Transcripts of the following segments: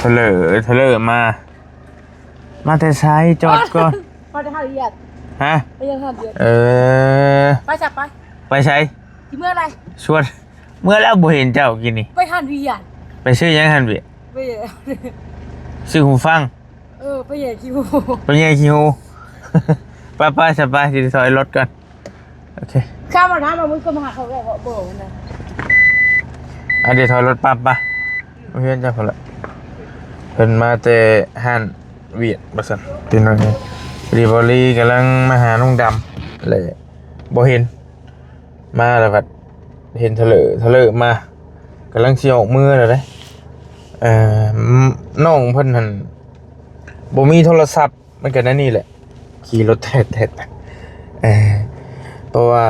เถลอมาแต่ซ้ายจอดก่อนมาจะทำเรียนฮะไปยังทำเรียนไปจับไปใช้ที่เมื่อไรชวนเมื่อแล้วบ่เห็นเจ้ากินนี่ไปทำเรียนไปซื้อยังหันเบียไปซื้อหูฟังไปแย่คิวป้าสบายสิซอยรถก่อนโอเคข้ามมาน้ำมามึงก็มาหาเขาได้บ่นะเดี๋ยวถอยรถปั๊บป่ะเพื่อนเจ้าคนละเพิ่นมาแต่หันเวียดบ่ซั่นเป็นว่าไงรีบอรี่กำลังมาหาน้องดำเลยบ่เห็นมาแล้วบัดเห็นเถลอมากำลังสิออกมือแล้วเด้น้องเพิ่นหั่นบ่มีโทรศัพท์มันก็นั่นนี่แหละขี่รถแท้เพราะว่า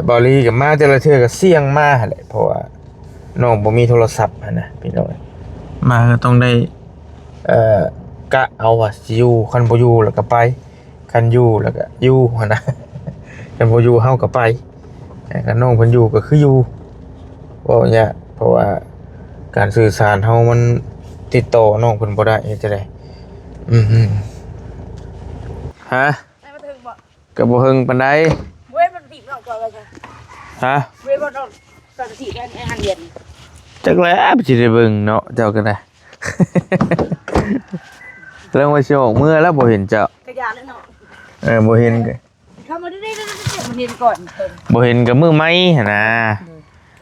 บอลี่กับมาแต่ละเทื่อก็เสี่ยงมาแหละเพราะว่าน้องบ่มีโทรศัพท์นะพี่น้องมาก็ต้องได้กะเอาว่าสิอยู่คันบ่อยู่แล้วก็ไปคันอยู่แล้วก็อยู่หั่นนะคันบ่อยู่เฮาก็ไปคันน้องเพิ่นอยู่ก็คืออยู่ว่าเนี่ยเพราะว่าการสื่อสารเฮามันติดต่อน้องเพิ่นบ่ได้เฮ็ดจังได๋ฮะก็บ่ฮึงปานใดเว้ยมันติดนอกก่อนเลยฮะเว้ยมันนอกตอนติดได้หันเรียนจักแล้วสิได้เบิ่งเนาะเจ้าก็ได้เรื่องว่าสิออกเมื่อแล้วบ่เห็นเจ้ากระยาแล้วเนาะบ่เห็นก็เข้ามาได้มันเห็นก่อนบ่เห็นก็มือไม้หั่นน่ะ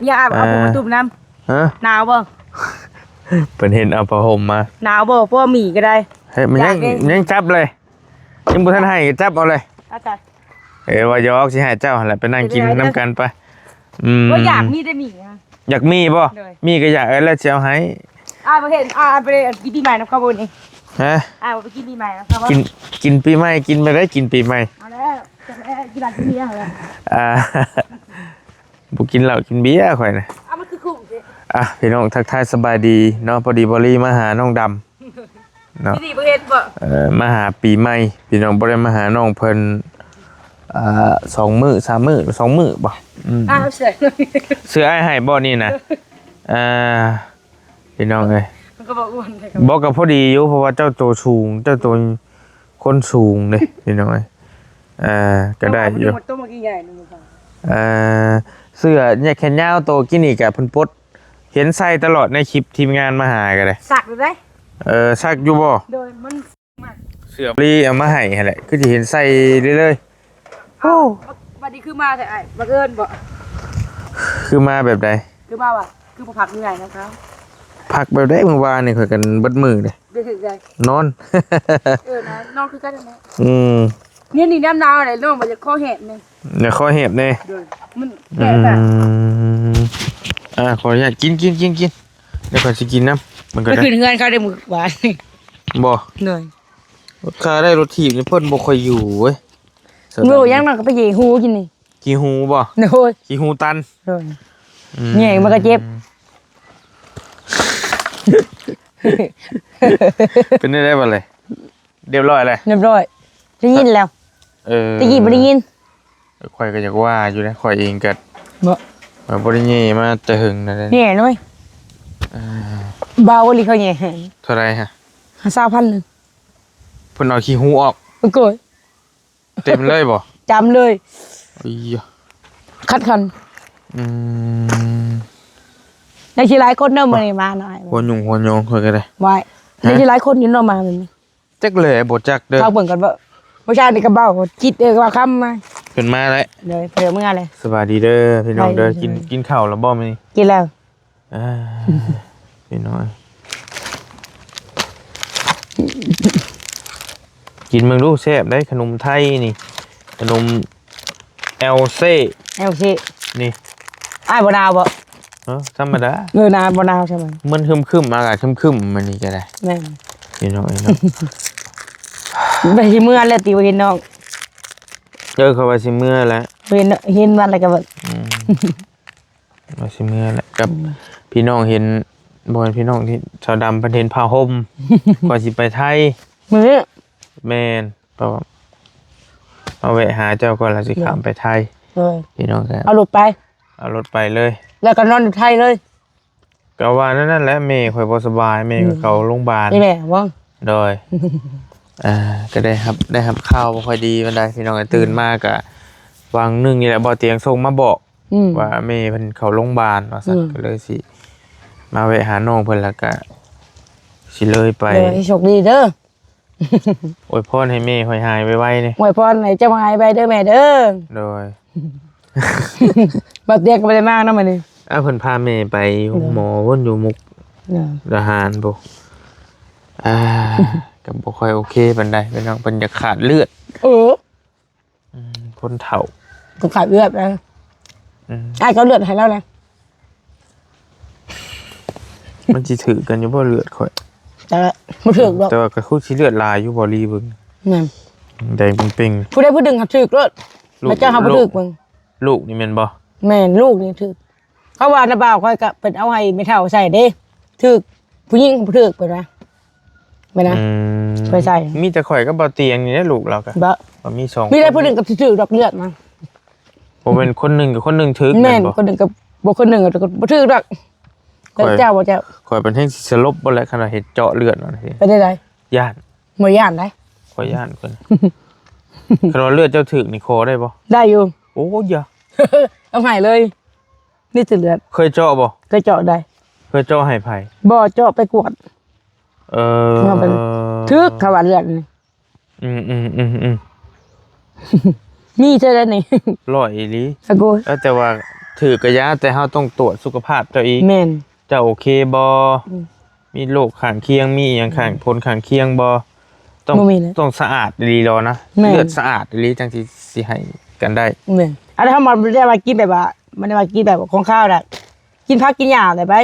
อย่าเอาตุ่มน้ำฮะหนาวบ่เพิ่นเห็นเอาผ้าห่มมาหนาวบ่พวกหมีก็ได้เฮ้ยมันยังจับเลยยังบ่ทันให้จับเอาเลยอาจารย์ว่ายอกสิให้เจ้าหั่นแหละไปนั่งกินน้ำกันไปว่าอยากมีได้หมีนะอยากมีบ่มีก็อยากแล้วสิเอาให้บ่เห็นไปกินปีใหม่นะข้าวบนนี่ฮะไปกินปีใหม่นะครับกินปีใหม่กินไปได้กินปีใหม่เอาแล้วกินอะไรกินเบียร์เหรอบ่กินเหล้ากินเบียร์ข่อยน่ะมันคือคุ้มสิพี่น้องทักทายสบายดีเนาะพอดีบอลี่มาหาน้องดำเนาะพี่บ่เห็นบ่มาหาปีใหม่พี่น้องบ่ได้มาหาน้องเพิ่น2 มื้อ 3 มื้อ 2 มื้อบ่เสื้ออ้ายให้บ่นี่นะพี่น้องเอ้ยมันก็บ่อ้วนบ่ก็พอดีอยู่เพราะว่าเจ้าโตสูงเจ้าโตคนสูงเด้พี่น้องเอ้ยก็ได้อยู่ตัวมันใหญ่นึงเสื้อเนี่ยแขนยาวโตกินนี่ก็เพิ่นปลดเห็นใส่ตลอดในคลิปทีมงานมาหากันเลยสักได้สักอยู่บ่โดยมันเสื้อรีเอามาให้แหละคือจะเห็นใส่เลยโอ้บัดนี้คือมาแต่บังเอิญบ่คือมาแบบใดคือมาว่ะคือผักเหนื่อยนะครับผักแบบใดเมื่อวานนี่ข่อยกันเบิดมือเลยนอนนะนอนคือกันนะนี่น้ำหนาวอะไรน้องมันจะข้อเห็บนึงเนี่ยข้อเห็บเนี่ยมันแก่แบบขออนุญาตกินเดี๋ยวก่อนสิกินน้ำมันก็ได้คืนเงินเขาได้มือหวานบ่เหนื่อยข้าได้รถถีบนี่เพิ่นบ่ค่อยอยู่เว้ยงูยังนั่งก็ไปยีหูกินนี่กี่หูบ่โอ้ยกี่หูตันเนี่ยมันก็เจ็บเป็นได้บ่เลยเรียบร้อยเลยได้ยินแล้วได้ยินบ่ได้ยินข่อยก็อยากว่าอยู่นะข่อยเองก็บ่ได้ยินมาแต่หึงนั่นนี่น้อยเบาลิเขาเนี่ยเท่าไรฮะ20,000นึงเพิ่นเอาขี้หูออกโกยเต็มเลยบ่จำเลยคัดคันในที่หลายคนเริ่มมาหน่อยหัวยุงค่อยก็ได้ไว้ในที่หลายคนอยู่เนาะมาแบบนี้จักเลยบ่จักเด้อเข้าเบิ่งกันบ่ผู้ชายนี่ก็เบ้าคิดว่าคำมาเพิ่นมาแล้วเลยเพิ่นเมื่อเลยสวัสดีเด้อพี่น้องเด้อกินข้าวแล้วบ่มื้อนี้กินแล้วพี่น้อยกินมึงดูแซ่บได้ขนมไทยนี่ขนมLC นี่บ่นาวบ่ธรรมดานาบ่นาวใช่มั้ยมันคึมๆอากาศคึมๆมันนี่ก็ได้แม่พี่น้อยเนาะไปสิเมื่อแล้วติบ่เห็นน้องเขาว่าสิเมื่อแล้วเห็นวันอะไรกันบ่ว่าสิเมื่อแล้วกับพี่น้องเห็นบ่พี่น้องที่ชาวดำเพิ่นเห็นผ้าห่มก่อนสิไปไทยมื้อแม่นเพราะเอาแวะหาเจ้าก่อนแล้วสิข้ามไปไทยพี่น้องครับเอารถไปเลยแล้วก็นอนอยู่ไทยเลย ก็ว่านั่นแหละแม่ข่อยบ่สบายแม่ก็เข้าโรงพยาบาล นี่แหละว่า โดยก็ได้ครับข้าวบ่ค่อยดีปานใดพี่น้องตื่นมาก็วางนึงนี่แหละบ่เตียงส่งมาบอกว่าแม่เพิ่นเข้าโรงพยาบาลว่าซั่นก็เลยสิมาแวะหาน้องเพิ่นแล้วก็สิเลยไป โชคดีเด้อ อวยพรให้แม่ค่อยหายไวๆนี่ อวยพรให้เจ้าหายไปเด้อแม่เด้อ โดย บัดเด็กก็บ่ได้มากนะมื้อนี้ เพิ่นพาแม่ไปหมอวนอยู่มุกดาหารบ่ก็บ่ค่อยโอเคปานใดพี่น้องเพิ่นอยากขาดเลือดคนเฒ่า ก็ขาดเลือดนะอ้ายก็เลือดให้แล้วนะ มันสิถือกันอยู่บ่เลือดข่อย แต่บ่ถึกดอก แต่ว่าก็คือสิเลือดลายอยู่บ่รีเบิ่ง นั่น แดงเป่ง ผู้ใดผู้ดึงหับถึกรถแล้วเจ้าหับบ่ถึกเบิ่ง ๆลูกนี่แม่นบ่ แม่นลูกนี่ถึกเขาว่าน้าบ่าวค่อยก็เพิ่นเอาให้ไม่เฒ่าใส่เด้ถึกผู้หญิงบ่ถึกเพิ่นว่าแม่นะไปใส่ มีแต่ข่อยกับบ่เตียงนี่แหละลูกเราก็ บ่ บ่มีสอง มีได้ผู้ดึงกับถึกดอกเลือดมา บ่เป็นคนหนึงกับคนหนึงถึก แม่ แม่ น นบ่ คนหนึงกับบ่คนหนึงก็บ่ถึกดอกแล้วเจ้าบ่เจ้า ข่อยเป็นแห่งสิสลบบ่แล้วขนาดเฮ็ดเจาะเลือดนั่นสิ ไปได้ได ย่าน บ่ย่านได้ ข่อยย่านเพิ่น คันว่าเลือดเจ้าถึกนี่คอได้บ่ ได้อยู่ โอ้ยอย่า เอาให้เลยนี่สิเลือด เคยเจาะบ่ ก็เจาะได้ เคยเจาะให้ไผ บ่เจาะไปกวด เอาไป ทึกเขาว่าเลือดนี่ อืม มีเท่านั้นนี่ ร้อยอีหลี ตะโกน แต่ว่าถือกระยะแต่เฮาต้องตรวจสุขภาพเจ้าอีก แม่น เจ้าโอเคบ่มีโรคข้างเคียงมีอีหยังข้างผลข้างเคียงบ่ต้องสะอาดดีรอนะเลือดสะอาดดีจังสิให้กันได้ แม่นอันนั้นมันบ่ได้ว่ากินแบบว่ามันได้ว่ากินแบบของข้าวน่ะกินผักกินหญ้าได้ไป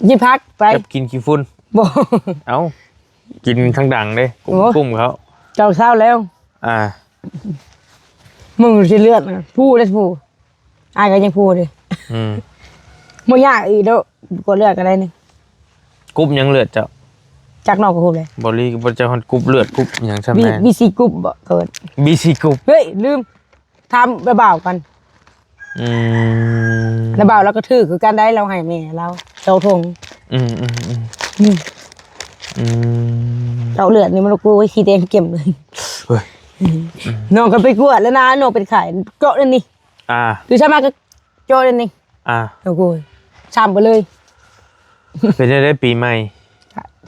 กินผักไป กับกินขี้ฝุ่น บ่ เอ้ากินทั้งดังเด้กุ้มเขา เจ้าเศร้าแล้ว มึงสิเลือดนะพูดได้พูดอายก็ยังพูดเลยบ่ยากอีกเด้อกดเลือดก็ได้นี่ กรุ๊ปยังเลือดเจ้า จากนอกก็พูดเลย บริบ่จะฮอนกรุ๊ปเลือดกรุ๊ปหยังใช่ไหม บีซีกรุ๊ปบ่เกิด BC กรุ๊ป เฮ้ยลืมทำเบาๆกันแล้วเบาแล้วก็ถือคือการได้เราให้แม่เราเจ้าทงเราเลือดนี่มันกูขี้แดงเก็มเลย เฮ้ย น้องก็ไปกวดแล้วนะน้องเป็นไข่เจาะเลยนี่คือชามาก็เจาะเลยนี่โอ้โหชามไปเลย เป็นได้ปีใหม่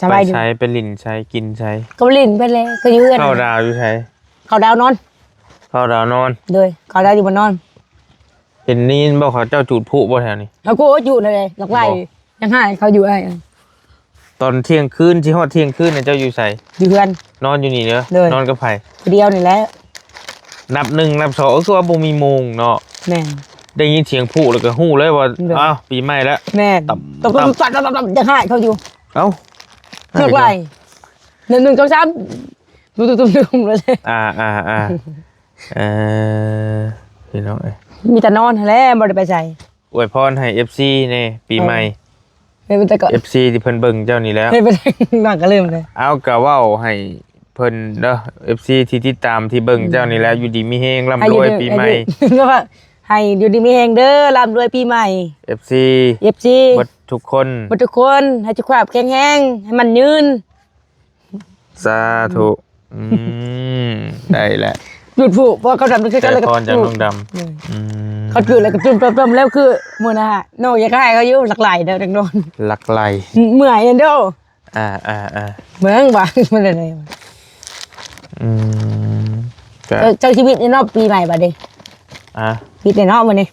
สบายดี ใช้เป็นลิ่นใช้กินใช้ ก็ลิ้นไปเลยก็ยืน เข้าดาวอยู่ใช้ เขาดาวนอน เข้าดาวนอน เลยเขาดาวอยู่บนนอน เป็นนี่บอกเขาเจ้าจูดผู้บ่แถวนี้ แล้วกูอยู่เลยหลักไหลยังให้เขาอยู่ไอ้ ตอนเที่ยงคืนที่ฮอดเที่ยงคืนเนี่ยเจ้าอยู่ใส่ อยู่เพื่อน นอนอยู่นี่เนอะ เลย นอนกับไผ คนเดียวนี่แหละ นับหนึ่งนับสองก็คือว่าบ่มีโมงเนาะ แม่ ได้ยินเสียงผู้แล้วก็ฮู้เลยว่าอ้าวปีใหม่แล้ว แม่ตบยังให้เขาอยู่ เอ้า หลักไหลหนึ่งสองสามตุ้มเลย พี่น้องเอ้ย มีแต่นอนแล้วบ่ได้ไปใส่ อวยพรให้ FC นี่ปีใหม่ ไม่เป็นแต่ก่อน FC ที่เพิ่นเบิ่งเจ้านี่แล้ว ไม่เป็นหนักก็ลืมเลย เอากะเว้าให้เพิ่นเด้อ FC ที่ติดตามที่เบิ่งเจ้านี่แล้วอยู่ดีมีแฮงร่ำรวยปีใหม่ ก็ว่าให้อยู่ดีมีแหงเด้อร่ำรวยปีใหม่ FC เบิดทุกคน ทุกคนให้สุขภาพแข็งแรงให้มันยืน สาธุได้แหละ หยุดผูกเพราะเขาทำด้วยกัน แต่ แล้วก็ พรจากน้องดำ เขาคือแล้วก็จุ่มต้มแล้วคือมื้อนะฮะน้องอยากให้เขาอยู่หลักไหลเด้อจังโดน หลักไหล เมื่อยเด้อ เมืองว่ามันอะไรเจ้าชีวิตในนอกปีใหม่บัดนี้วิทย์ในนอกมื้อนี้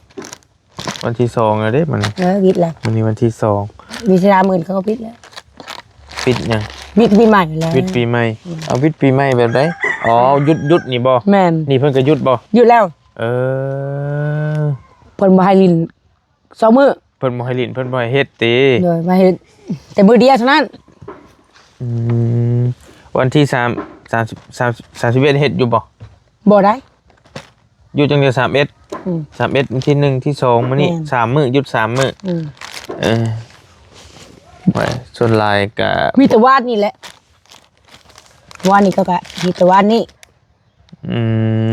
วันที่2แล้วเด้มัน วิทย์แล้ว วันนี้วันที่2 วิชามื่นเขาก็วิทย์แล้ว ปิดยัง วิทย์ปีใหม่แล้ว วิทย์ปีใหม่เอาวิทย์ปีใหม่แบบไหนอ๋อหยุดนี่บ่ แม่น นี่เพิ่นก็หยุดบ่ หยุดแล้ว เพิ่นบ่ให้ลิน2มื้อ เพิ่นบ่ให้ลิ้นเพิ่นบ่ให้เฮ็ดติ เด้อมาเฮ็ดแต่มื้อเดียวเท่านั้น วันที่31เฮ็ดอยู่บ่ บ่ได้ หยุดจังเดียว31วันที่1ที่2มื้อนี้3มื้อหยุด3มื้อไว้ส่วนหลายก็ มีแต่วาดนี่แหละวาดนี่ก็มีแต่วาดนี่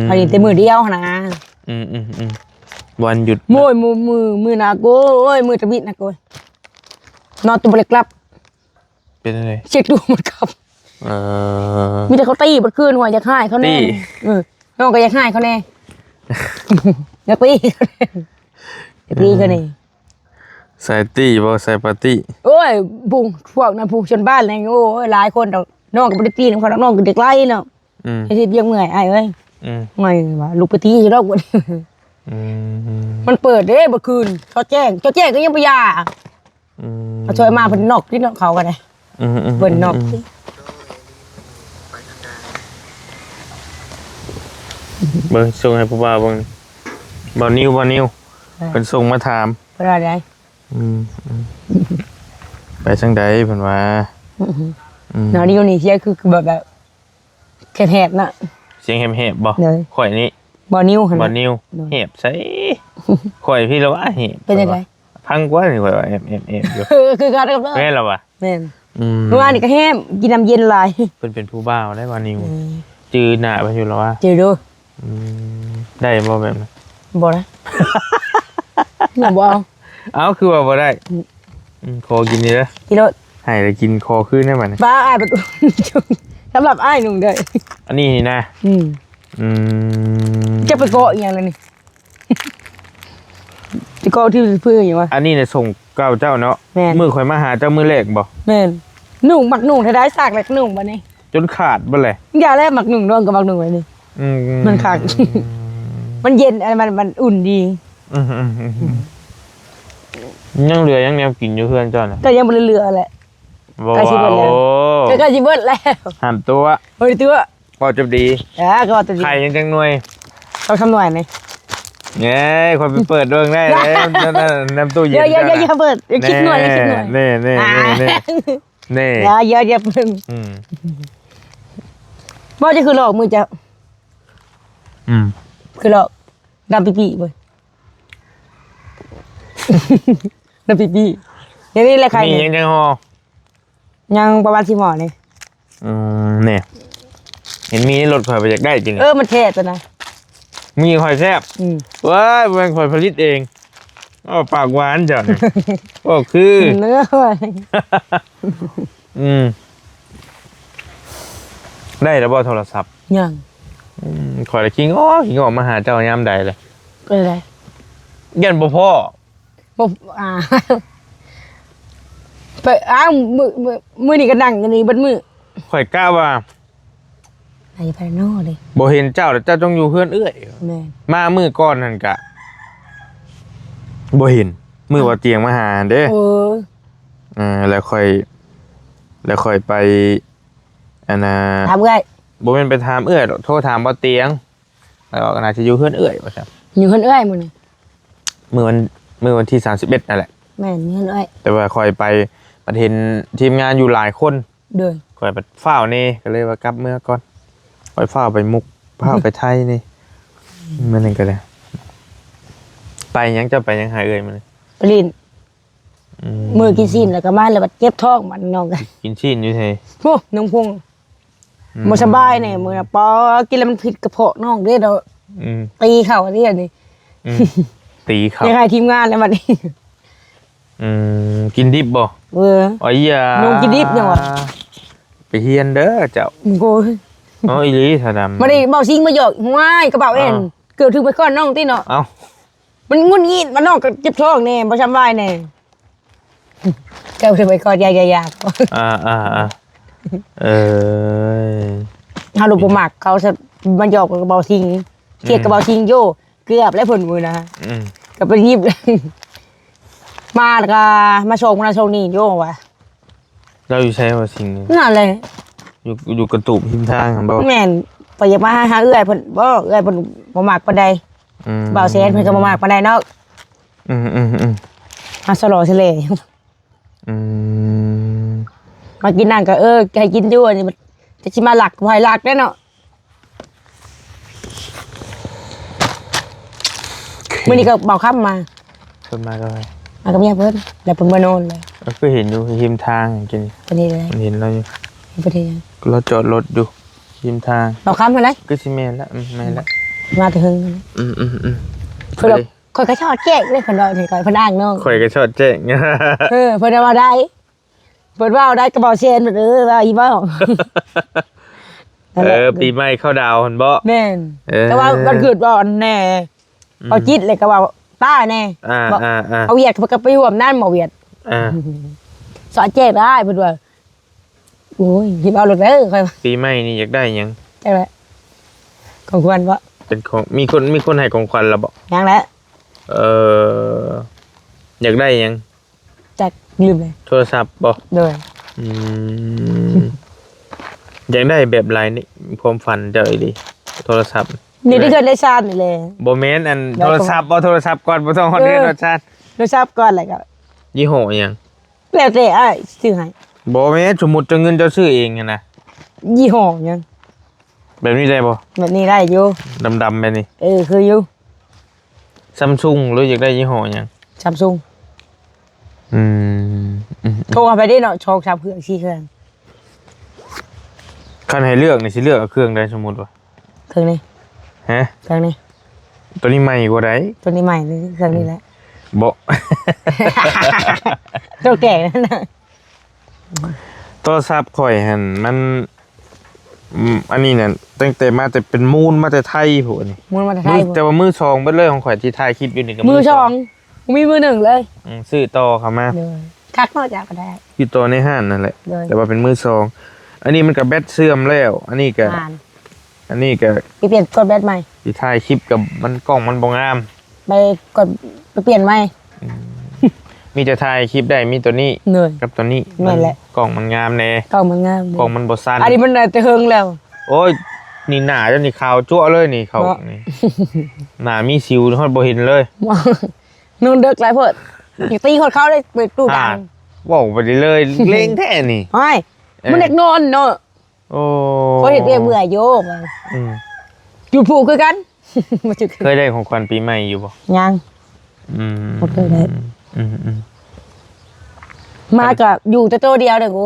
พอดีแต่มื้อเดียวหั่นนะ วันหยุด โมยมือนาโกโอ้ยมือตะบิดนาโกยนอนตัวบริกลับ เป็นอะไร เช็คดูมันครับมีแต่เขาตีบนคืนหัวอยากให้เขาแน่น้องก็อยากให้เขาแน่อยากตีเขาแน่อยากตีเขาแน่ ใส่ตี้บ่ใส่ปาร์ตี้ โอ้ยบุ้งพวกนั้นผู้ชนบ้านอะไรโอ้ยหลายคนดอกน้องก็บ่ได้ตีน้องเขาน้องก็เด็กไล่เนาะไอ้ที่เบี้ยเมื่อยไอ้เอ้ยเมื่อยว่าลูกไปตีสิดอกบ่มันเปิดเด้บ่คืนเขาแจ้งก็ยังบ่ยาเขาช่วยมาเพิ่นนอกที่เขาก็ได้เพิ่นนอกเบิ่งส่งให้ผู้บ่าวเบิ่งบ่าวนิวเพิ่นส่งมาถาม เพิ่นว่าได้ ไปจังใดเพิ่นว่า เนาะนี่เสียคือแบบแหบๆน่ะ เสียงแหบๆบ่ เลย ข่อยนี่ บ่นิ้วหั่น บ่ น่ะ นิวแหบใส่ข่อยพี่แล้วว่าแหบ เป็นจังได๋ พังกว่านี่ข่อยว่าแหบอยู่ คือกันกับเด้อ แม่นล่ะวะ แม่นเมื่อวานนี่ก็แห้มกินน้ำเย็นหลาย เพิ่นเป็นผู้บ่าวได้บ่าวนิวจือหน้าเพิ่นอยู่แล้วว่า เจอดู ได้บ่แบบนั้น บ่นะบ่เอา เอ้าคือว่าบ่ได้ขอกินนี่เด้อ กิโล ให้ได้กินคอคืนได้บัดนี้ บ้าอ้ายเป็นสำหรับอ้ายหนุ่มเด้อ อันนี้นี่นะ จะไปเกาะอีหยังล่ะนี่จะเกาะที่เพื่ออย่างวะ อันนี้เนี่ยส่งเก้าเจ้าเนาะ แม่น มือข่อยมาหาเจ้ามือแรกบ่ แม่นหนุ่มมักหนุ่มถ้าได้ซากแหลกหนุ่มบัดนี้ จนขาดบ่เลย อย่าแลมักหนุ่มร่วมกับมักหนุ่มไว้นี่มันคักมันเย็นอะไรมันอุ่นดี ยังเหลือยังแนวกินอยู่เพื่อนเจ้าน่ะ ก็ยังบ่เหลือแหละ บ่ ใกล้สิเบิดแล้ว ก็ใกล้สิเบิดแล้ว หันตัว เฮ้ยตัว พอจะดี ก็ตัวดี ไข่ยังจังหน่วย ต้องทำหน่อยนี่ เย้คนไปเปิดดวงได้เลยน้ำตู้เย็น เยอะๆเปิดคิดหน่อยคิดหน่อย นี่นี่ เยอะๆเพิ่งบ่จะคือหลอกมือจะคือหลอกดำปีเว้ยดำปีอย่างนี้แหละใคร นี่ เนี่ย ยังจังหอ ยังประมาณ10หม้อนี่ เนี่ยเห็นมีรถข่อยไปอยากได้จริง มันเท่ตัวนะ มีข่อยแซ่บว้ายเป็นข่อยผลิตเองปากหวานจ้ะก็คือ เนื้อ ได้แล้วบ่โทรศัพท์ ยัง ข่อยเลยขิงออกมาหาเจ้ายามใดเลย เป็นไร ยันบ่พ่อ บ่ไปมือนี่ก็นั่งกันนี่บัดมือ ข่อยกล้าว่า ไอ้พานอเลย บ่เห็นเจ้าแต่เจ้าต้องอยู่เพื่อนเอื้อย แม่ มามือก่อนนั่นกะบ่เห็นมือว่าเตียงมาหาเด้แล้วค่อยไปอันน่ะ ถามไง บ่แม่นไปถามเอื้อยดอกโทรถามบ่เตียงแล้วก็น่าจะอยู่เพื่อนเอื้อยว่าซั่น อยู่เฮือนเอ้ยมื้อนี่ มื้อวันที่31นั่นแหละ แม่นเฮือนเอ้ย แต่ว่าค่อยไปประเห็นทีมงานอยู่หลายคน เด้อ ค่อยไปเฝ้านี่ก็เลยว่ากลับเมื่อก่อนค่อยเฝ้าไปมุกเฝ้าไปไทยนี่มันนั่นก็ได้ไปยังจะไปยังหาเอ่ยมัน ปลินมือกินซีนแล้วก็มาแล้วบัดเจ็บท้องมันน้องกัน กินชิ้นอยู่ไทย โอ้น้องพงบ่สบายแน่มื้อน่ะปอกินแล้วมันผิดกระเพาะน้องเด้ดอกตีเข้าอันนี้ตีเขา ยังไงทีมงานแล้วบัดนี้ กินดิบบ่ เออ อ๋ออย่า น้องกินดิบยังวะ ไปเฮียนเด้อเจ้า โอ้ย อ๋ออีหลีถ้าดำ มาได้เบาซิงมาหยอกห้วยกระเป๋าเอ็นเกิดถึงไปก้อนน้องติเนาะ เอ้า มันงุนงิดมันน้องก็เจ็บท้องแน่บ่สบายแน่เกิดถึงไปก้อนยากเออ เฮาลูกบ่มักเขามาหยอกกับกระเป๋าซิงเกลียดกระเป๋าซิงโยเกือบแล้วเพิ่นมือนะก็ไปยิบมาแล้วก็มาโชว์มาโชว์นี่โยว่ะ เราอยู่ใช้ว่าสิ่งนี้ นั่นเลย อยู่กระตูบทิมทางของบ่ แม่นไปอยากมาหาเอื้อยเพิ่นบ่เอื้อยเพิ่นบ่มักปานใดบ่าวแซนเพิ่นก็บ่มักปานใดเนาะมาสลอทะเลมากินนั่งก็ให้กินอยู่อันนี้มันจะสิมาหลักบ่ให้หลักได้เนาะมื้อนี้ก็เบาค่ำมา เพิ่นมาด้วย มากับเมียเพิ่นแล้วเพิ่นมาโน่นเลย ก็เห็นอยู่ทิมทางจริง ปานนี้เลย เห็นเราอยู่ ประเทศยัง เราจอดรถอยู่ทิมทาง เบาค่ำเท่าไหร่ ก็สิแม่นละแม่นละ มาแต่หึง อืม เพิ่นข ข่อยก็ชอบแจ๊กเลยเพิ่นว่านี่ข่อยเพิ่นอ้างน้อง ข่อยก็ชดแจ้ง เพิ่นว่าได้เพิ่นว่าได้กระเป๋าเชนว่าอีเว้า ปีใหม่เข้าดาวหั่นบ่ แม่น เออ แต่ว่าวันเกิดบ่แน่เอาจิตเลยก็ว่าป้าแน่ อ่า เอาเวียดก็ไปร่วมนั่นบ่เวียด อ่า สอนแจ๊กได้เพิ่นว่าโอ้ยหยิบเอารถเด้อค่อยว่า ปีใหม่นี่อยากได้หยัง จังได๋ของควรบ่ เป็นของมีคนให้ของขวัญแล้วบ่ ยังแหละ เอออยากได้หยัง จักลืมเลย โทรศัพท์บ่ โดย อืมอยากได้แบบไรนี่ความฝันเจ้าอีดีโทรศัพท์ นี่ได้เกิดได้ชาตินี่เลย บ่แม่นอันโทรศัพท์บ่โทรศัพท์ก่อนบ่ต้องฮอดเดือนรสชาติ ได้ทราบก่อนอะไรก็ ยี่ห้อหยัง แล้วแต่อ้ายซื้อให้ บ่แม่นสมมุติเจ้าเงินเจ้าซื้อเองอะนะ ยี่ห้อหยัง แบบนี้ได้บ่ แบบนี้ได้อยู่ ดำๆแบบนี้ คืออยู่ Samsung หรืออยากได้ยี่ห้อหยัง Samsung อืม โทรไปได้เนาะโชค3เครื่อง4เครื่อง คันให้เลือกนี่สิเลือกเอาเครื่องใดสมมุติว่า เครื่องนี้ ฮะ เครื่องนี้ ตัวนี้ใหม่กว่าใด ตัวนี้ใหม่นี่เครื่องนี้แหละ บ่ ตัวแก่นั่นน่ะ โทรศัพท์ข่อยหั่นมันอันนี้น่ะตั้งแต่มาแต่เป็นมูลมาแต่ไทยพุ่นนี่ มูลมาไทย แต่ว่ามือสองเบิดเลยของข่อยที่ถ่ายคลิปอยู่นี่ก็ มือสองมีมือหนึ่งเลย ซื้อต่อเข้ามา เลยคักนอกจากก็ได้ อยู่ต่อในห้างนั่นแหละ เลย แต่ว่าเป็นมือสองอันนี้มันก็แบตเสื่อมแล้ว อันนี้ก็ อ่าน อันนี้ก็ ไปเปลี่ยนกดแบตใหม่ ที่ถ่ายคลิปกับมันกล้องมันบ่งาม ไปกดไปเปลี่ยนใหม่ มีแต่ถ่ายคลิปได้มีตัวนี้ เหนื่อย กับตัวนี้ นั่นแหละ กล้องมันงามแน่ กล้องมันงาม กล้องมันบ่สั้น อันนี้มันจะเฮิงแล้ว โอ้ยนี่หน้าเจ้านี่ขาวจั่วเลยนี่เขา เนาะ นี่หน้ามีสิวฮอดบ่เห็นเลย นุ่นเด็กไรเพิ่นอย่าตีคนเขาได้เปิดตู้ดัง ว้าวไปเลย เล่งแท้นี่ ไม่มันเด็กนอนเนาะ โอ้ เพราะเห็นเรียกเบื่อโยม อืม อยู่ผูกคือกัน มาจุด เคยได้ของขวัญปีใหม่อยู่บ่ ยัง อืม บ่เคยได้ อืม มากับอยู่แต่ตัวเดียวเด้อกู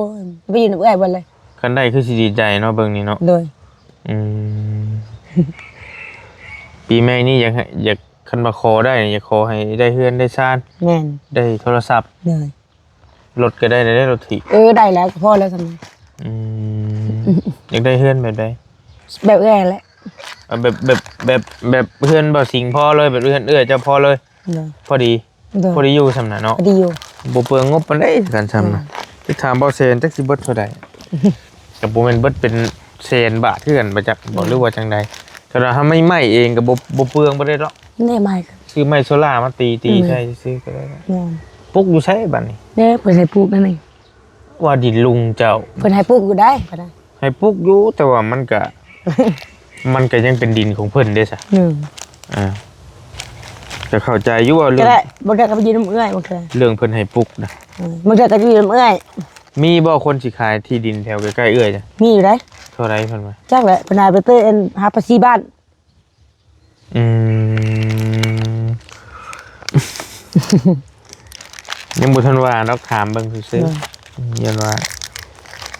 ไปอยู่ในเอื้อยบนเลย คันได้คือสิดีใจเนาะเบิ่งนี่เนาะ โดย อืมปีใหม่นี่อยากคันมาขอได้อยากขอให้ได้เฮือนได้ซ่าน แม่น ได้โทรศัพท์ เลย รถก็ได้รถถีบ ได้แล้วก็พอแล้วทำไม อืมอยากได้เฮือนแบบใด แบบเอื้อยแหละ เอาแบบเฮือนบ่สิงพอเลยแบบเฮือนเจ้าพอเลย เลย พอดี โดย พอดีอยู่สำนักเนาะ พอดีอยู่ บ่เปลืองงบปานใดกันซ้ำนะที่ถามบ่เซนจักสิเบิดเท่าใดก็บ่แม่นเบิดเป็นแสนบาทคือกันบ่จักบ่หรือว่าจังใดถ้าเราทำไม่ไหม้เองก็บ่เปลืองบ่ได้หรอก ได้มากัน ซื้อไม้โซล่ามาตีใช่ซื้อก็ได้ แม่น ปลุกอยู่ใช้บัดนี้ เพิ่นให้ปลูกนั่นเอง ว่าดินลุงเจ้า เพิ่นให้ปลูกอยู่ได้ก็ได้ ให้ปลุกอยู่แต่ว่ามันก็ มันก็ยังเป็นดินของเพิ่นเด้ซะ หนึ่ง จะเข้าใจอยู่ว่าเรื่ ก็ อง ได้บางทีก็ไปยืนน้ำเอื้อยบางที เรื่องเพิ่นให้ปลุกนะ บางทีก็จะยืนน้ำเอื้อย มีบ่คนสิขายที่ดินแถวใกล้ๆเอื้อยจ้ะ มีอยู่ได้ เท่าไรเพิ่นว่า จักแหละเพิ่นให้ไปเต้นหาภาษีบ้าน อืม ยังบ่ทันว่าดอกถามเบิ่งซื่อๆยันว่า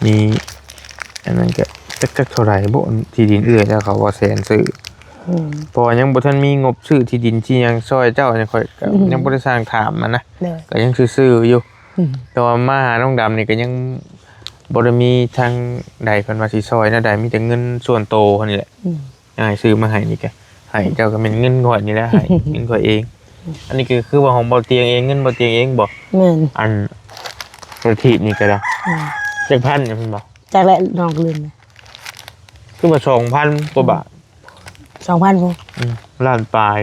มีอันนั้นก็จักเท่าไหร่บ่ที่ดินเอื้อยแล้วเขาว่าแสนซื้อเพราะว่ายังบ่ทันมีงบซื้อที่ดินที่ยังซอยเจ้ายังค่อยก็ยังบ่ได้สร้างถามมันนะ เลย ก็ยังซื่อๆอยู่แต่ว่ามาหาน้องดำนี่ก็ยังบ่ได้มีทางใดเพิ่นว่าสิซอยนะใดมีแต่เงินส่วนโตเท่านี้แหละให้ซื้อมาให้นี่ก็ให้เจ้าก็เป็นเงินข่อยนี่แหละให้เงินข่อยเอง อันนี้คือว่าของบ่เตียงเองเงินบ่เตียงเองบ่ แม่น อันประทีปนี่ก็ได้จักพันเนี่ยเพิ่นบอก จักแหละน้องลืมเลย คือว่า 2,000 กว่าบาท 2,000พุ่น ล้านปลาย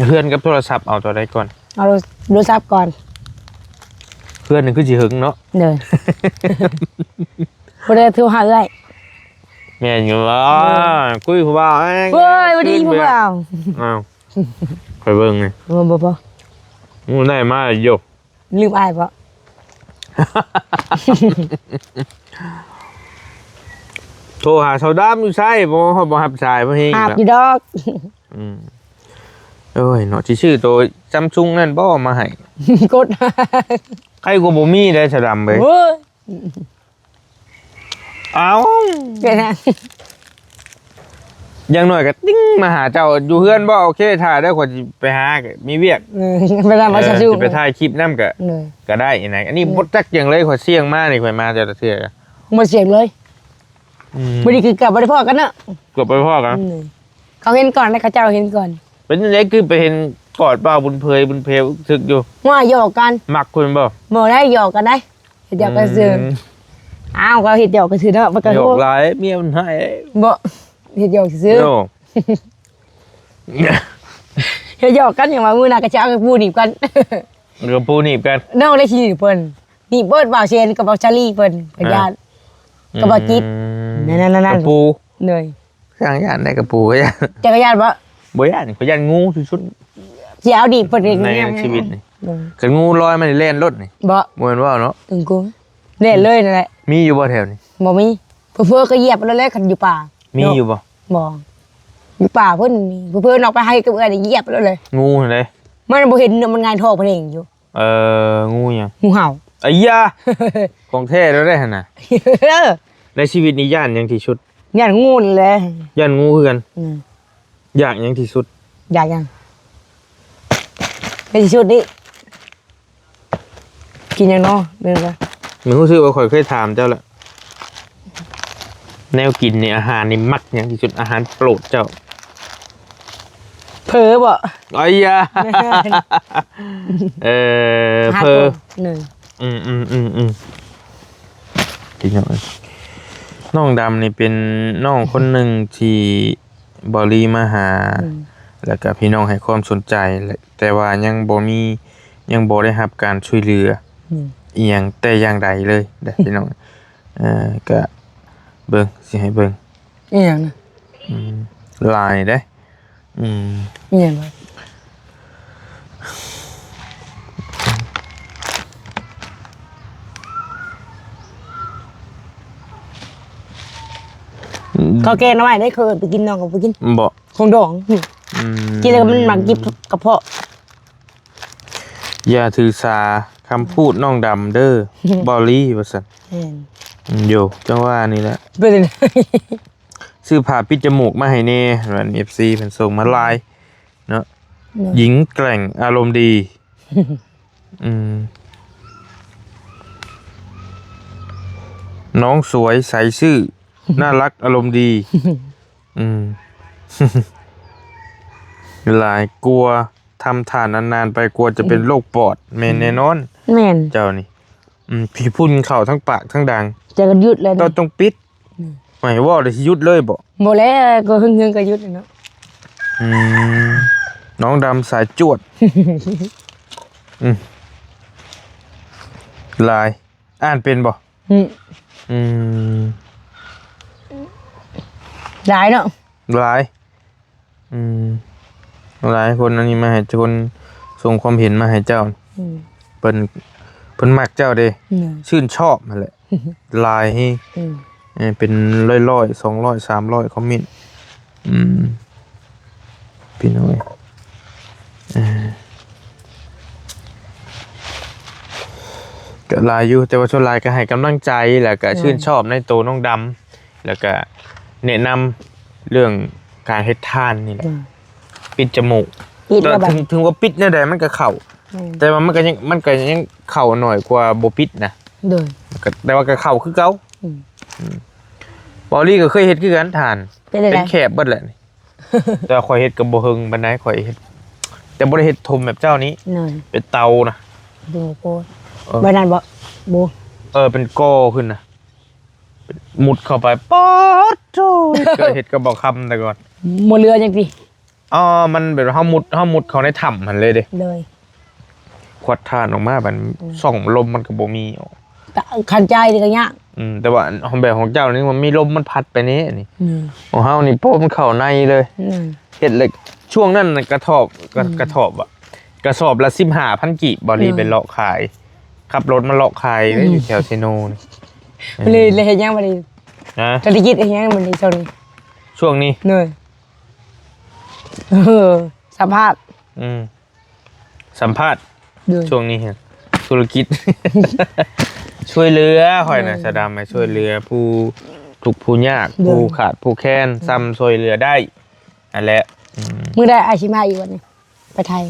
เพื่อนกับโทรศัพท์เอาตัวใดก่อน เอาโทรศัพท์ก่อน เพื่อนนึงคือสิหึงเนาะ เด้อบ่ได้โทรหาเอื้อย แม่นอยู่ว่าคุยผู้บ่าวเอ้ย เฮ้ยบ่ดีผู้บ่าว อ้าวไปเบิ่งนี่ บ่ มูได้มาอยู่ ลืมอ้ายบ่ โทรหาชาวดำอยู่ใช่บ่บ่รับสายบ่เฮง หาบ แล้ว อยู่ดอก เอ้ยเนาะสิชื่อตัว Samsung นั่นบ่เอามาให้ กด ใครก็บ่มีได้ชาวดำเว้ย โอ้ย เอ้า เป็นไง อย่างน้อยก็ติ้งมาหาเจ้าอยู่เฮือนบ่โอเคถ่ายได้คนไปหาก็มีเวียก ไปทำมาชู จะไปถ่ายคลิปนำก็ได้ไหนอันนี้บ่จักอย่างเลยข่อยเสี่ยงมานี่ข่อยมาแต่ละเทื่อ มาเสียงเลยบ่ได้คือกลับบ่ได้พ่อกันเนาะ กลับไปพ่อกัน เขาเห็นก่อนนะเขาเจ้าเห็นก่อน เป็นจังได๋คือไปเห็นกอดเปล่าบุญเพยทึกอยู่ ว่าหยอกกัน มักคุณบ่ บ่ได้หยอกกันได้หยอกกันซื่ออ้าวเขาเฮ็ดหยอกกันซื่อเนาะบ่ก็ หยอกหลายเมียมันให้ บ่เฮ็ดหยอกซื่อ โน่ เฮ็ดหยอกกันอย่างว่ามื้อหน้าก็จะเอาผู้หนีบกัน เรือปูหนีบกัน น้องได้สิหนีบเพิ่นนี่เบิดบ่าวเชนกับบ่าวชาลีเพิ่นพยานกับบ่าวจิตนั่น กระปู เหนื่อย ข้างย่านได้กระปูก็ย่าน จักรยานบ่ บ่ย่านก็ย่านงูที่สุด สิเอาดีบเพิ่นอีก ในชีวิตนี่คันงูลอยมานี่เล่นรถนี่ บ่ บ่แม่นว่าเนาะ ถึงกูเล่นเลยนั่นแหละ มีอยู่บ่แถวนี้ บ่มีเพิ่นก็เหยียบแล้วแหละคันอยู่ป่า มีอยู่บ่ บ่อยู่ป่าเพิ่นมีเพิ่นออกไปให้กับเอื้อยเหยียบแล้วเลย งูหั่นเด้ มันบ่เห็นมันงานทอกเพิ่นเองอยู่ งูหยัง งูเห่า ไอ้ยาของแท้แล้วได้หั่นน่ะในชีวิตนี้ย่านหยังที่สุด ย่านงูนี่แหละ ย่านงูคือกัน อืม อยากหยังที่สุด อยากยังเป็นชุดนี้กินยังเนาะเดินไป มึงรู้สึกว่าข่อยเคยถามเจ้าแล้วแนวกินนี่อาหารนี่มักหยังที่สุดอาหารโปรดเจ้า เผลอบ่ ไอ้ยา เพอ หนึ่ง จริงเหรอน้องดำนี่เป็นน้องคนหนึ่งที่บรีมาหา แล้วก็พี่น้องให้ความสนใจแต่ว่ายังบ่ได้รับการช่วยเหลืออีหยังแต่อย่างใดเลยเด้อพี่น้องก็เบิ่งสิให้เบิ่ง อีหยังนะ ลายเด้ อีหยังวะเขาแกงน้ำไม้ได้เคยไปกินน้องกับไปกิน บ่ ของดองกินแล้วมันหมักกิบกระเพาะ อย่าถือสาคำพูดน้องดำเด้อบอลลี่ว่าซั่นอยู่จังว่านี่แหละ เป็นยังไง ซื้อผ้าปิดจมูกมาให้แน่ว่า FC เพิ่นส่งมาลายเนาะหญิงแกร่งอารมณ์ดีน้องสวยใสซื่อน่ารักอารมณ์ดีหลายกลัวทำฐานนานๆไปกลัวจะเป็นโรคปอดแม่นแน่นอน แม่น เจ้านี่พี่พุ่นเข่าทั้งปากทั้งดัง จะกันยุดเลย ต้องปิดไม่ว่าได้สิหยุดเลยบ่ บ่แล้วก็หึงๆก็ยุดเนาะ น้องดำสายจวดลายอ่านเป็นบ่หลายเนาะ ลายหลายคนอันนี้มาให้คนส่งความเห็นมาให้เจ้าเพิ่นมักเจ้าเด้ชื่นชอบนั่นแหละลายให้เป็นร้อยๆ200 300คอมเมนต์พี่น้อยก็ลายอยู่แต่ว่าชนลายก็ให้กำลังใจแล้วก็ชื่นชอบในตัวน้องดำแล้วก็แนะนำเรื่องการเฮ็ดทานนี่แหละปิดจมูกถึงว่าปิดเนี่ยใดมันก็เข้าแต่ว่ามันก็ยังเข้าหน่อยกว่าบ่ปิดนะแต่ว่าก็เข้าคือเก่าบอลลี่ก็เคยเฮ็ดคือกันทานเป็นแคบเบิดแหละนี่แต่ข่อยเฮ็ดก็บ่เฮิงปานใดข่อยเฮ็ดแต่บ่ได้เฮ็ดทมแบบเจ้านี้เป็นเตานะดูโกบ่นั่นบ่เป็นก้อขึ้นนะมุดเข้าไปป๊อดโธ่เคยเฮ็ดก็บ่คำแต่ก่อน บ่เรือจังซี่มันแบบเฮามุดเข้าในถ้ำหั่นเลยเด้เลยควัดทานออกมาบัดส่องลมมันก็บ่มีคันใจนี่ก็ยากแต่ว่าของแบบของเจ้านี่มันมีลมมันพัดไปนี่นี่ของเฮานี่โป๊ะมันเข้าในเลยเฮ็ดเลยช่วงนั้นกระสอบอ่ะกระสอบละ 15,000 กีบบริเป็นเลาะขายขับรถมาเลาะขายอยู่แถวเซโนนี่เลยเฮ็ดหยังบ่ได้ธุรกิจเฮ็ดหยังบ่ได้ช่วงนี้เนยสัมภาษณ์สัมภาษณ์ช่วงนี้ธุรกิจช่วยเหลือข่อยน่ะสะดำมาช่วยเหลือ ทุกผู้ยากผู้ขาดผู้แค้นซ้ำช่วยเหลือได้นั่นแหละมื้อได้อาชิมาอีกวันนี้ไปไทย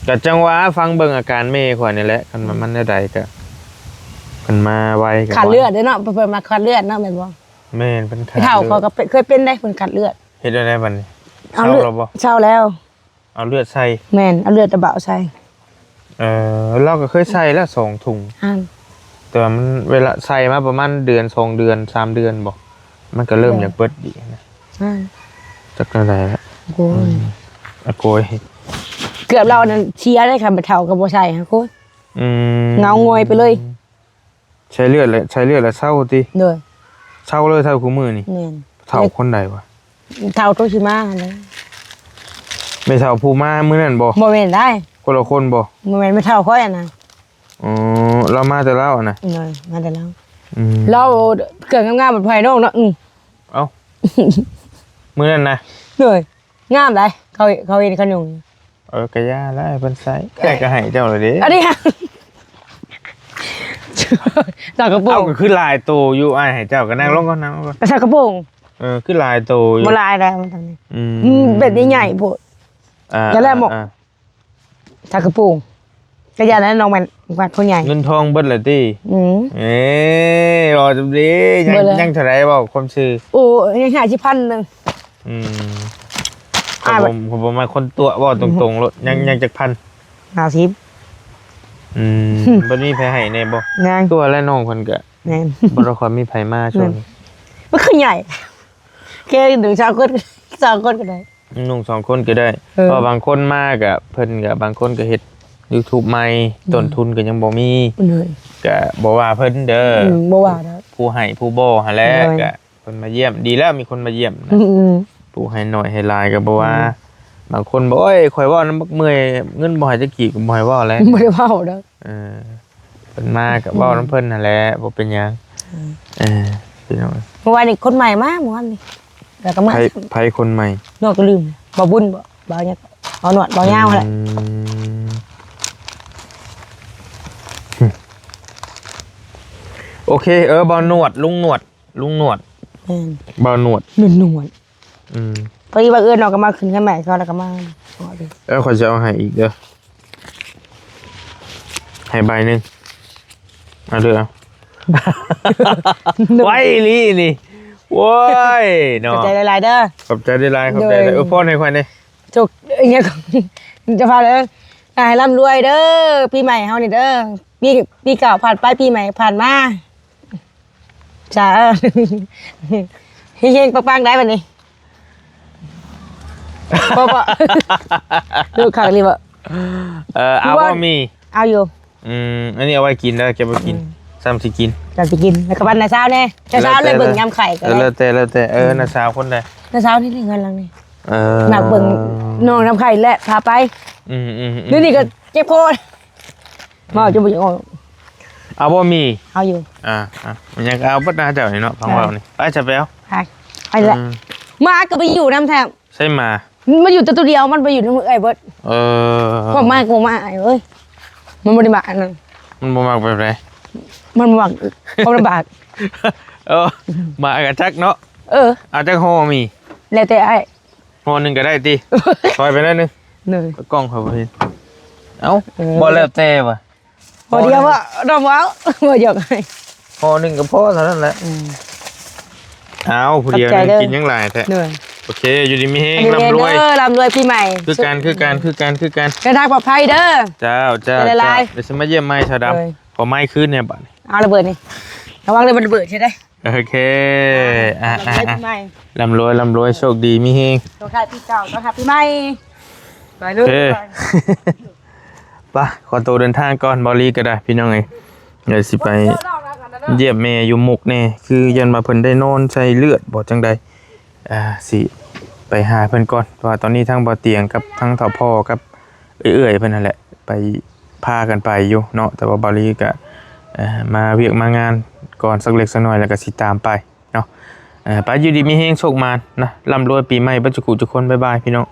ก็จังหวะฟังเบิ่งอาการแม่ข่อยนี่แหละคันมันได้ใดก็คันมาไวก็ขาดเลือดเด้อเนาะเพิ่นมาขาดเลือดเนาะแม่นบ่แม่นเพิ่นขาดเฒ่าเขาก็เคยเป็นได้เพิ่นขาดเลือดเฮ็ดได้บัดนี้เช้าแล้วบ่เช้าแล้วเอาเลือดใส่แม่นเอาเลือดตะเบาใส่เราก็เคยใส่แล้ว2ถุงแต่มันเวลาใส่มาประมาณเดือน2เดือน3เดือนบ่มันก็เริ่มอยากเบิดอีกนะจักจังได๋ล่ะโอ้ยโกยเกือบเรานั้นเชียร์ได้ค่ะบ่เฒ่าก็บ่ใส่ฮะโคตรเงางวยไปเลยใช้เลือดแล้วเศร้าติเด้อเศร้าเลยเศร้าคู่มือนี่แม่นเฒ่าคนใดวะเฒ่าโตชิมาเด้อไม่เฒ่าผู้มามื้อนั้นบ่แม่นได้คนละคนบ่แม่นไม่เฒ่าค่อยอ่ะนะเรามาแต่แล้วน่ะเด้อมาแต่แล้วเราเกิดงามๆแบบภายนอกเนาะเอ้ามื้อนั้นนะเด้องามได้เขาเห็นขนมกะย่าแล้วเพิ่นใส่แก่ก็ให้เจ้าเลยเด้อันนี้ค่ะตากระโปรงก็คือลายโตอยู่อ้ายให้เจ้าก็นั่งลงก่อนกระชากระโปรงคือลายโตอยู่บ่ลายได้มันทำนี่แบบใหญ่ๆโพดจะแล้วหมกตากระโปรงกะย่านั้นน้องมันคนใหญ่เงินทองเบิดเลยติบ่จังดียังเท่าไหร่บ่ความชื่อโอ้ยัง50,000นึงผมมาคนตัวบ่ตรงๆรถยังจักพัน50บ่มีไผให้แน่บ่ตัวและน้องเพิ่นก็แม่นบ่ได้ค่อยมีไผมาช่วงมันคือใหญ่แค่1 2คนก็ได้นุ่ง2คนก็ได้เพราะบางคนมาก็เพิ่นก็บางคนก็เฮ็ด YouTube ใหม่ต้นทุนก็ยังบ่มีก็บ่ว่าเพิ่นเด้อบ่ว่าเด้อผู้ให้ผู้บ่หั่นแหละก็เพิ่นมาเยี่ยมดีแล้วมีคนมาเยี่ยมนะผู้ให้น้อยให้หลายก็บ่ว่าบางคนบอกโอ้ยข่อยเว้านำบักเมื่อยเงินบ่ให้จักกี่ก็บ่ให้เว้าแล้วบ่ได้เว้าเด้อเพิ่นมาก็เว้านำเพิ่นนั่นแหละบ่เป็นหยังพี่น้องเมื่อวานนี้คนใหม่มาเมื่อวานนี้แล้วก็มาไผคนใหม่นอกก็ลืมบ่บุญบ่เนี่ยเอาหนวดบ่ยาวแหละโอเคบ่หนวดลุงหนวดบ่หนวดพอดีว่าน้องก็มาขึ้นกันใหม่ก็แล้วก็มาขอจะเอาให้อีกเด้อให้ใบนึงเอาเด้อไว้ลี่นี่โว้ยเนาะขอบใจหลายๆเด้อขอบใจหลายพ่อให้ควายนี่จุกอย่างเงี้ยจะพาเลยให้ร่ำรวยเด้อปีใหม่เฮานี่เด้อปีเก่าผ่านไปปีใหม่ผ่านมาจ้าเฮงๆปังๆได้บัดนี้บ่ดูข้างนี้บ่เอาบ่มีเอาอยู่อันนี้เอาไว้กินแล้วเก็บไว้กินซ้ำสิกินซ้ำสิกินแล้วก็วันน่ะเช้าแน่เช้าเลยเบิ่งยำไข่ก็แล้วแต่น่ะเช้าคนใดน่ะเช้านี่เงินลังนี่หนักเบิ่งน้องยำไข่และพาไปนี่ก็เจ็บโคตรบ่จะบ่เอาบ่มีเอาอยู่มันยังเอาบ่น่าเจ้านี่เนาะพังเว้านี่ไปจะไปเอาไปแหละมาก็ไปอยู่นำแถมใช่มาอยู่ตัวเดียวมันไปอยู่ในมือไอ้เบิร์ดก็มากกูมาไอ้เอ้ยมันบริบาลนั่นมันบ่มากแบบไหนมันมากความลำบากมากระจักเนาะอาจจะห่อมีแล้วแต่ไอ้ห่อหนึ่งก็ได้ตีซอยไปได้นึงกล้องเขาเห็นเอ้าบ่แล้วแต่ว่ะพอเดียวว่าดมว้าวบ่หยอกไอ้ห่อหนึ่งก็พอเท่านั้นแหละเอาผู้เดียวกินยังไงแท้โอเคอยู่ดีมีเฮงร่ำรวยปีใหม่คือการกระทางปลอดภัยเด้อเจ้าเดี๋ยวฉันมาเยี่ยมไม้ชาดำพอไม้ขึ้นเนี่ยบัดเอาระเบิดนี่ระวังเลยมันระเบิดใช่ไหมโอเคร่ำรวยโชคดีมีเฮงตัวค่ะปีเก่าตัวค่ะปีใหม่ไปเลยไปขอตัวเดินทางก่อนบอลลี่ก็ได้พี่น้องไงเดี๋ยวสิไปเยี่ยมแม่อยู่มุกแน่คือยันมาเพิ่นได้นอนใส่เลือดบ่จังใดสิไปหาเพิ่นก่อนเพราะว่าตอนนี้ทั้งบ่เตียงกับทั้งเฒ่าพ่อกับเอื้อยเพิ่นนั่นแหละไปพากันไปอยู่เนาะแต่ว่าบาลีก็มาเวียกมางานก่อนสักเล็กสักน้อยแล้วก็สิตามไปเนาะไปอยู่ดีมีเฮงโชคมานนะร่ำรวยปีใหม่บัดจุกุทุกคนบ๊ายบายพี่น้อง